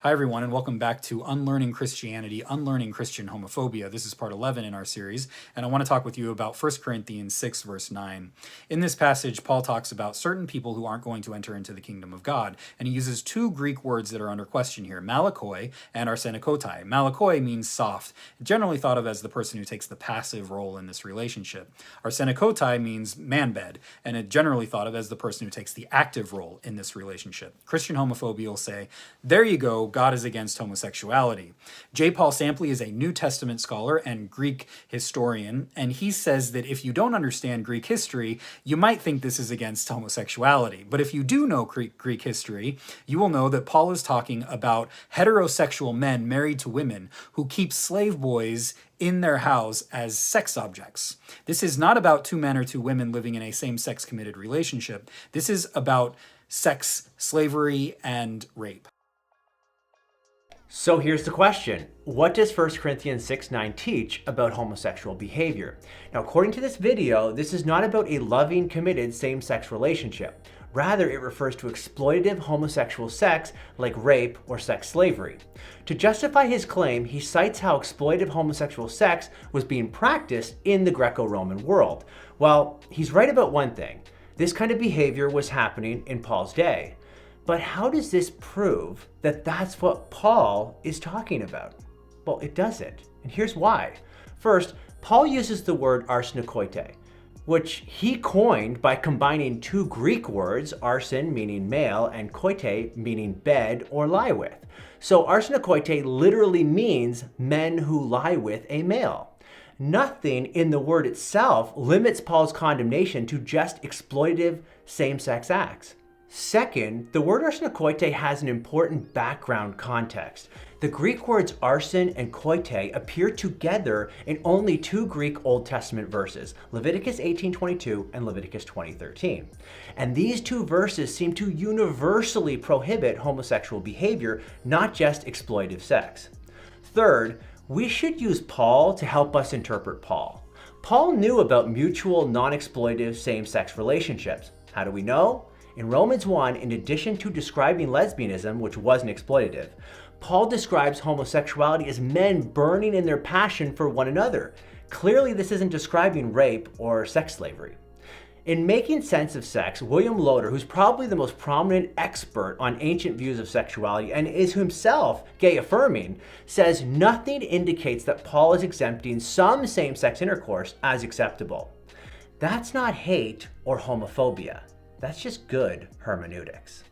Hi, everyone, and welcome back to Unlearning Christianity, Unlearning Christian Homophobia. This is part 11 in our series, and I want to talk with you about 1 Corinthians 6, verse 9. In this passage, Paul talks about certain people who aren't going to enter into the kingdom of God, and he uses two Greek words that are under question here, malakoi and arsenikotai. Malakoi means soft, generally thought of as the person who takes the passive role in this relationship. Arsenikotai means man-bed, and it generally thought of as the person who takes the active role in this relationship. Christian homophobia will say, there you go, God is against homosexuality. J. Paul Sampley is a New Testament scholar and Greek historian, and he says that if you don't understand Greek history, you might think this is against homosexuality. But if you do know Greek history, you will know that Paul is talking about heterosexual men married to women who keep slave boys in their house as sex objects. This is not about two men or two women living in a same-sex committed relationship. This is about sex, slavery, and rape. So here's the question. What does 1 Corinthians 6:9 teach about homosexual behavior? Now, according to this video, this is not about a loving, committed same-sex relationship. Rather, it refers to exploitative homosexual sex like rape or sex slavery. To justify his claim, he cites how exploitative homosexual sex was being practiced in the Greco-Roman world. Well, he's right about one thing. This kind of behavior was happening in Paul's day. But how does this prove that that's what Paul is talking about? Well, it doesn't, and here's why. First, Paul uses the word arsenikoite, which he coined by combining two Greek words, arsen meaning male and koite meaning bed or lie with. So arsenikoite literally means men who lie with a male. Nothing in the word itself limits Paul's condemnation to just exploitative same-sex acts. Second, the word arsenikoite has an important background context. The Greek words arsen and koite appear together in only two Greek Old Testament verses, Leviticus 18:22 and Leviticus 20:13. And these two verses seem to universally prohibit homosexual behavior, not just exploitative sex. Third, we should use Paul to help us interpret Paul. Paul knew about mutual, non-exploitative same-sex relationships. How do we know? In Romans 1, in addition to describing lesbianism, which wasn't exploitative, Paul describes homosexuality as men burning in their passion for one another. Clearly, this isn't describing rape or sex slavery. In Making Sense of Sex, William Loader, who's probably the most prominent expert on ancient views of sexuality and is himself gay-affirming, says nothing indicates that Paul is exempting some same-sex intercourse as acceptable. That's not hate or homophobia. That's just good hermeneutics.